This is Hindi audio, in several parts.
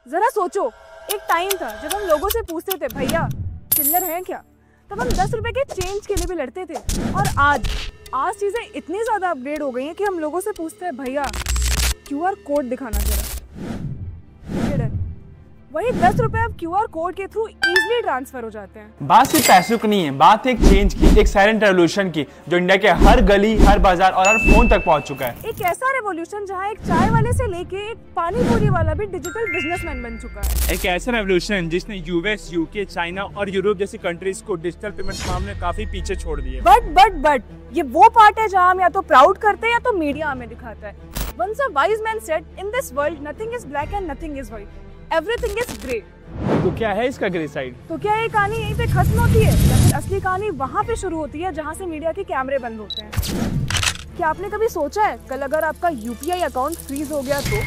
जरा सोचो, एक टाइम था जब हम लोगों से पूछते थे भैया चिल्लर है क्या, तब हम 10 रुपए के चेंज के लिए भी लड़ते थे। और आज चीजें इतनी ज्यादा अपग्रेड हो गई हैं कि हम लोगों से पूछते हैं भैया QR कोड दिखाना जरा। वही 10 रुपए अब QR कोड के थ्रू इजीली ट्रांसफर हो जाते हैं। बात सिर्फ पैसों की नहीं है, बात है एक चेंज की, एक साइलेंट रेवोल्यूशन की जो इंडिया के हर गली, हर बाजार और हर फोन तक पहुंच चुका है। एक ऐसा रेवोल्यूशन जहां एक चाय वाले से लेके एक पानी पूरी वाला भी डिजिटल बिजनेसमैन बन चुका है। एक ऐसा रेवोल्यूशन जिसने US, UK, चाइना और यूरोप जैसी कंट्रीज को डिजिटल पेमेंट मामले में काफी पीछे छोड़ दिए। बट ये वो पार्ट है जहां हम या तो प्राउड करते हैं या तो मीडिया हमें दिखाता है। Once a wise man said, in this world nothing is black and nothing is white. Everything is grey. तो क्या है इसका ग्रे साइड? तो क्या ये कहानी यहीं पे खत्म होती है या फिर असली कहानी वहाँ पे शुरू होती है जहाँ से मीडिया के कैमरे बंद होते हैं? क्या आपने कभी सोचा है कल अगर आपका UPI अकाउंट फ्रीज हो गया तो,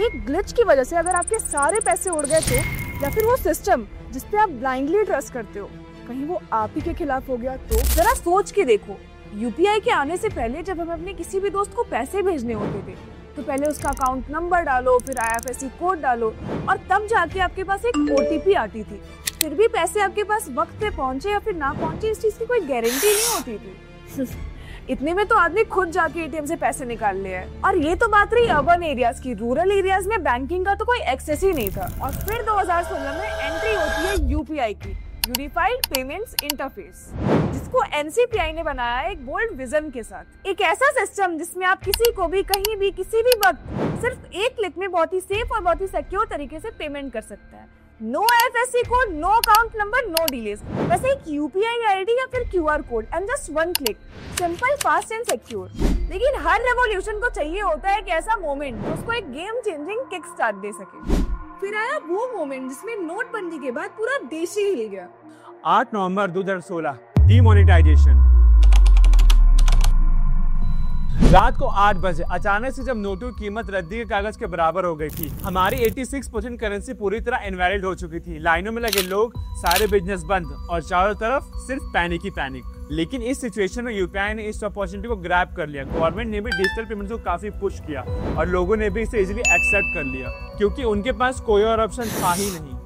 एक ग्लिच की वजह से अगर आपके सारे पैसे उड़ गए तो, या फिर वो सिस्टम जिसपे आप ब्लाइंडली ट्रस्ट करते हो कहीं वो आप ही के खिलाफ हो गया तो? जरा सोच के देखो, UPI के आने से पहले जब हमें अपने किसी भी दोस्त को पैसे भेजने होते थे तो पहले उसका अकाउंट नंबर डालो, फिर IFSC कोड डालो और तब जाके आपके पास एक OTP आती थी। फिर भी पैसे आपके पास वक्त पे पहुंचे या फिर ना पहुंचे इस चीज की कोई गारंटी नहीं होती थी। इतने में तो आदमी खुद जाके ATM से पैसे निकाल ले है। और ये तो बात रही अर्बन एरियाज की। रूरल एरियाज में बैंकिंग का तो कोई एक्सेस ही नहीं था। और फिर 2016 में एंट्री होती है UPI की, यूनिफाइड पेमेंट्स इंटरफेस, जिसको NCPI ने बनाया एक बोल्ड विजन के साथ। एक ऐसा सिस्टम जिसमें आप किसी को भी कहीं भी किसी भी वक्त सिर्फ एक क्लिक में बहुत ही सेफ और बहुत ही सिक्योर तरीके से पेमेंट कर सकता है। No IFSC code, no account number, no delays, बस एक UPI ID या फिर QR code and just one click, simple, fast and secure. लेकिन हर रेवोल्यूशन को चाहिए होता है एक ऐसा मोमेंट जो उसको एक गेम चेंजिंग किक स्टार्ट दे सके। फिर आया वो मोमेंट जिसमें नोटबंदी के बाद पूरा देश ही हिल गया। 8 नवंबर 2016, डीमोनेटाइजेशन। रात को 8 बजे अचानक से जब नोटों की कीमत रद्दी के कागज के बराबर हो गई थी, हमारी 86% करेंसी पूरी तरह इनवैलिड हो चुकी थी। लाइनों में लगे लोग, सारे बिजनेस बंद और चारों तरफ सिर्फ पैनिक ही पैनिक। लेकिन इस सिचुएशन में UPI ने इस अपॉर्चुनिटी को ग्रैब कर लिया। गवर्नमेंट ने भी डिजिटल पेमेंट्स को काफी पुश किया और लोगों ने भी इसे इजीली एक्सेप्ट कर लिया क्योंकि उनके पास कोई और ऑप्शन था ही नहीं।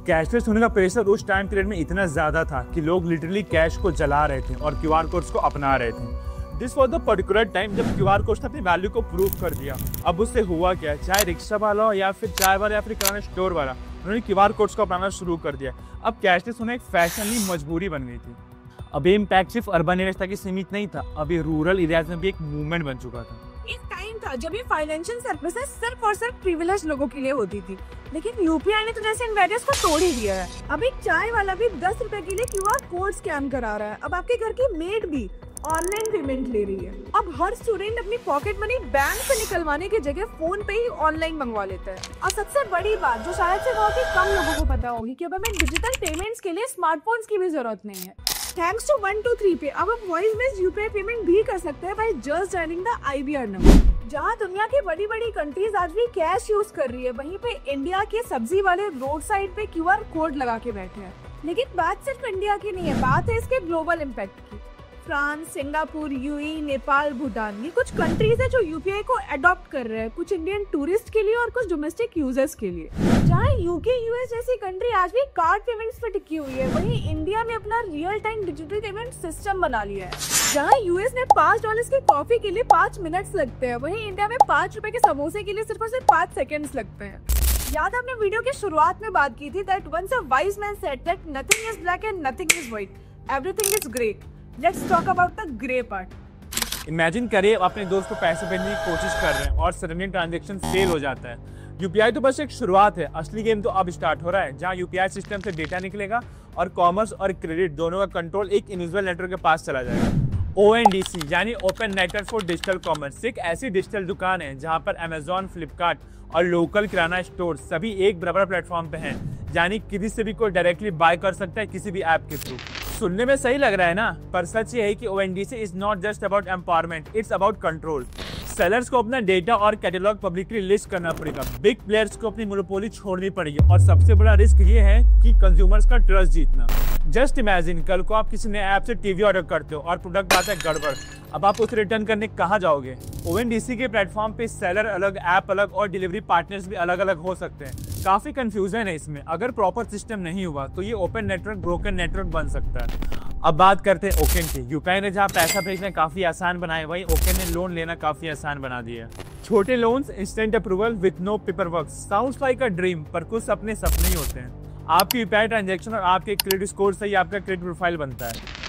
कैशलेस होने का प्रेशर उस टाइम पीरियड में इतना ज्यादा था कि लोग लिटरली कैश को जला रहे थे और QR कोड्स को अपना रहे थे। This was the particular time जब QR कोड्स ने अपनी वैल्यू को प्रूव कर दिया। अब उससे हुआ क्या, चाहे रिक्शा वाला हो या फिर चाय वाला या फिर किराना स्टोर वाला, उन्होंने QR कोड्स को अपनाना शुरू कर दिया। अब कैशलेस होना एक फैशन नहीं, मजबूरी बन गई थी। अब ये इम्पैक्ट सिर्फ अर्बन एरियाज तक ही सीमित नहीं था, अब ये रूरल एरियाज में भी एक मूवमेंट बन चुका था। एक टाइम था जब ये फाइनेंशियल सर्विसेज सिर्फ और सिर्फ प्रिविलेज लोगों के लिए होती थी, लेकिन UPI ने तो जैसे इन बैरियर्स को तोड़ ही दिया है। अब एक चाय वाला भी 10 रुपए के लिए QR कोड स्कैन करा रहा है। अब आपके घर की मेड भी ऑनलाइन पेमेंट ले रही है। अब हर स्टूडेंट अपनी पॉकेट मनी बैंक से निकलवाने की जगह फोन पे ही ऑनलाइन मंगवा लेता है। और सबसे बड़ी बात जो शायद से बहुत ही कम लोगों को पता होगी कि अब हमें डिजिटल पेमेंट्स के लिए स्मार्टफोन्स की भी जरूरत नहीं है। थैंक्स टू 123 पे अब हम वॉइस बेस्ड UPI पेमेंट भी कर सकते हैं by just dialling the IBR number. जहां दुनिया की बड़ी बड़ी कंट्रीज आज भी कैश यूज कर रही है, वहीं पे इंडिया के सब्जी वाले रोड साइड पे QR कोड लगा के बैठे हैं। लेकिन बात सिर्फ इंडिया की नहीं है, बात है इसके ग्लोबल इम्पैक्ट की। France, Singapore, UAE, Nepal, Bhutan, ये कुछ कंट्रीज है जो UPI को अडॉप्ट कर रहे हैं, कुछ इंडियन टूरिस्ट के लिए और कुछ डोमेस्टिक यूजर्स के लिए। जहाँ UK, US जैसी कंट्री आज भी कार्ड पेमेंट्स पे टिकी हुई है, वहीं इंडिया ने अपना real time digital payment system बना लिया है। जहाँ US में $5 की कॉफी के लिए 5 मिनट्स लगते हैं, वहीं इंडिया में 5 रुपए के समोसे के लिए सिर्फ और सिर्फ 5 सेकेंड्स लगते हैं। याद आपने वीडियो के शुरुआत में बात की थी that once a wise man said that nothing is black and nothing is white, everything is grey. Let's talk about the grey part. Imagine करिए अपने दोस्त को पैसे भेजने की कोशिश कर रहे हैं और सडनली ट्रांजैक्शन फेल हो जाता है। UPI तो बस एक शुरुआत है, असली गेम तो अब स्टार्ट हो रहा है जहां UPI सिस्टम से डेटा निकलेगा और कॉमर्स और क्रेडिट दोनों का कंट्रोल एक इन्विजिबल नेटवर्क के पास चला जाएगा। ONDC यानी open network for digital commerce एक ऐसी डिजिटल दुकान है जहां पर Amazon, फ्लिपकार्ट और लोकल किराना स्टोर सभी एक बराबर प्लेटफॉर्म पे हैं, यानी किसी से भी कोई डायरेक्टली बाय कर सकता है किसी भी ऐप के थ्रू। सुनने में सही लग रहा है ना, पर सच ये है कि ONDC is not just about empowerment, it's about control. Sellers को अपना डेटा और कैटलॉग पब्लिकली लिस्ट करना पड़ेगा, बिग प्लेयर्स को अपनी मोनोपोली छोड़नी पड़ेगी और सबसे बड़ा रिस्क ये है कि कंज्यूमर्स का ट्रस्ट जीतना। जस्ट इमेजिन कल को आप किसी नए ऐप से टीवी ऑर्डर करते हो और प्रोडक्ट आता है गड़बड़, अब आप उसे रिटर्न करने कहाँ जाओगे? ONDC के प्लेटफॉर्म पे सेलर अलग, ऐप अलग और डिलीवरी पार्टनर्स भी अलग अलग हो सकते हैं। काफी कंफ्यूजन है इसमें। अगर प्रॉपर सिस्टम नहीं हुआ तो ये ओपन नेटवर्क ब्रोकन नेटवर्क बन सकता है। अब बात करते हैं ओकेन की। यूपीआई ने जहाँ पैसा भेजना काफी आसान बनाया, वहीं ओकेन ने लोन लेना काफी आसान बना दिया। छोटे loans, instant approval with no paperwork, sounds like a dream, पर कुछ अपने सपने ही होते हैं। आपकी यूपीआई ट्रांजैक्शन और आपके क्रेडिट स्कोर से ही आपका क्रेडिट प्रोफाइल बनता है।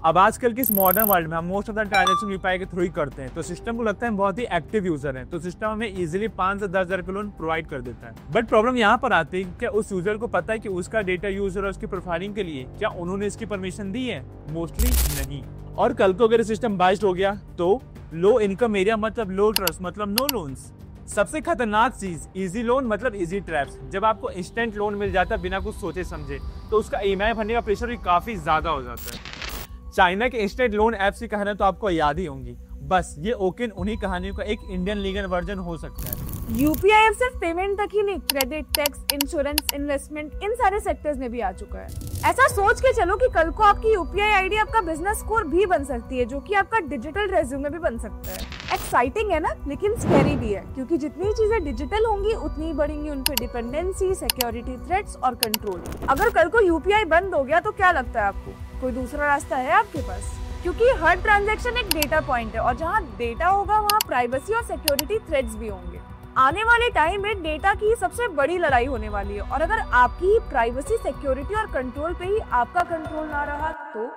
अब आजकल की इस मॉडर्न वर्ल्ड में हम most of the transaction UPI के थ्रू ही करते हैं, तो सिस्टम को लगता है हम बहुत ही एक्टिव यूजर हैं, तो सिस्टम हमें इजीली 5 से 10 हज़ार का लोन प्रोवाइड कर देता है। बट प्रॉब्लम यहाँ पर आती है, क्या उस यूजर को पता है कि उसका डेटा यूज और उसकी प्रोफाइलिंग के लिए क्या उन्होंने इसकी परमिशन दी है? मोस्टली नहीं। और कल को अगर सिस्टम बाइस्ड हो गया तो लो इनकम एरिया मतलब लो ट्रस्ट मतलब नो लोन्स। सबसे खतरनाक चीज इजी लोन मतलब इजी ट्रैप्स। जब आपको इंस्टेंट लोन मिल जाता है बिना कुछ सोचे समझे, तो उसका ईएमआई भरने का प्रेशर भी काफी ज्यादा हो जाता है। चाइना के इंस्टेंट लोन ऐप्स की कहानी तो आपको याद ही होंगी, बस ये ओकेन उन्हीं कहानियों का एक इंडियन लीगल वर्जन हो सकता है। यूपीआई अब सिर्फ पेमेंट तक ही नहीं, क्रेडिट, टैक्स, इंश्योरेंस, इन्वेस्टमेंट, इन सारे सेक्टर्स में भी आ चुका है। ऐसा सोच के चलो कि कल को आपकी यूपीआई आईडी आपका बिजनेस स्कोर भी बन सकती है, जो कि आपका डिजिटल रेज्यूमे भी बन सकता है। एक्साइटिंग है ना, लेकिन स्कैरी भी है, क्योंकि जितनी चीजें डिजिटल होंगी उतनी ही बढ़ेंगी उन पे डिपेंडेंसी, सिक्योरिटी थ्रेट्स और कंट्रोल। अगर कल को यूपीआई बंद हो गया तो क्या लगता है आपको, कोई दूसरा रास्ता है आपके पास? क्योंकि हर ट्रांजैक्शन एक डेटा पॉइंट है, और जहाँ डेटा होगा वहाँ प्राइवेसी और सिक्योरिटी थ्रेट्स भी होंगे। आने वाले टाइम में डेटा की सबसे बड़ी लड़ाई होने वाली है, और अगर आपकी प्राइवेसी, सिक्योरिटी और कंट्रोल पे ही आपका कंट्रोल ना रहा तो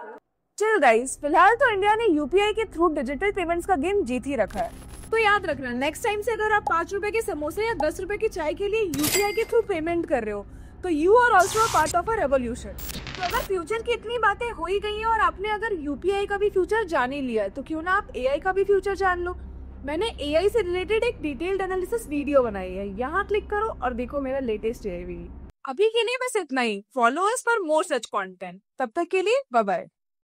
चिल गाइस, फिलहाल तो इंडिया ने यूपीआई के थ्रू डिजिटल पेमेंट्स का गेम जीत ही रखा है। तो याद रखना, नेक्स्ट टाइम से अगर आप 5 रुपए के समोसे या 10 रुपए की चाय के लिए यूपीआई के थ्रू पेमेंट कर रहे हो, तो you are also a part of a revolution. तो अगर फ्यूचर की इतनी बातें हो ही गई हैं और आपने अगर यूपीआई का भी फ्यूचर जान ही लिया है, तो क्यों ना आप एआई का भी फ्यूचर जान लो। मैंने एआई से रिलेटेड एक डिटेल्ड एनालिसिस वीडियो बनाई है, यहाँ क्लिक करो और देखो मेरा लेटेस्ट एआई वीडियो। अभी के लिए बस इतना ही। Follow us for more such content. तब तक के लिए बाय बाय।